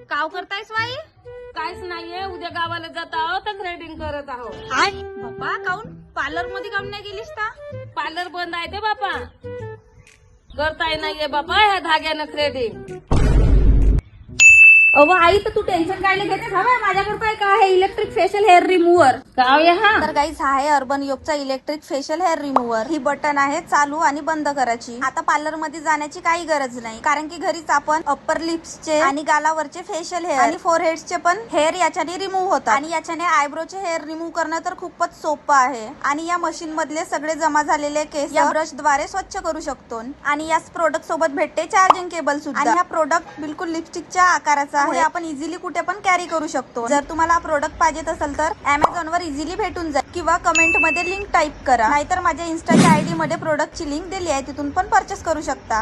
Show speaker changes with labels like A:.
A: काव करतायस बाई?
B: काहीच नाहीये, उद्या गावाला जात आहोत तर थ्रेडिंग करत आहोत.
A: बाप्पा, काऊन पार्लर मध्ये काम नाही गेलीस का?
B: पार्लर बंद आहे ते बापा, करताय नाहीये बापा ह्या धाग्यानं थ्रेडिंग.
A: अहो आई, तर तू टेन्शन काय घेते? हवंय माझ्याकडे काय आहे इलेक्ट्रिक फेशियल हेअर रिमूव्हर.
B: काय हा?
A: तर गाईस, हा आहे अर्बन योगचा इलेक्ट्रिक फेशियल हेअर रिमूव्हर. ही बटन आहे चालू आणि बंद करायची. आता पार्लर मध्ये जाण्याची काही गरज नाही, कारण की घरीच आपण अप्पर लिप्सचे आणि गालावरचे फेशियल हेअर आणि फोरहेड्सचे पण हेअर याच्याने रिमूव्ह होतात. आणि याच्याने आयब्रोचे हेअर रिमूव्ह करणं तर खूपच सोपं आहे. आणि या मशीन मधले सगळे जमा झालेले केस या ब्रश द्वारे स्वच्छ करू शकतो. आणि याच प्रोडक्ट सोबत भेटते चार्जिंग केबल सुद्धा. आणि हा प्रोडक्ट बिलकुल लिपस्टिकच्या आकाराचा आहे. आपण इझिली कुठे पण कॅरी करू शकतो. जर तुम्हाला हा प्रोडक्ट पाहिजे असेल तर अमेझॉन वर इझिली भेटून जाईल, किंवा कमेंट मध्ये लिंक टाईप करा. नाहीतर माझ्या इन्स्टाच्या आयडी मध्ये प्रोडक्टची लिंक दिली आहे, तिथून पण परचेस करू शकता.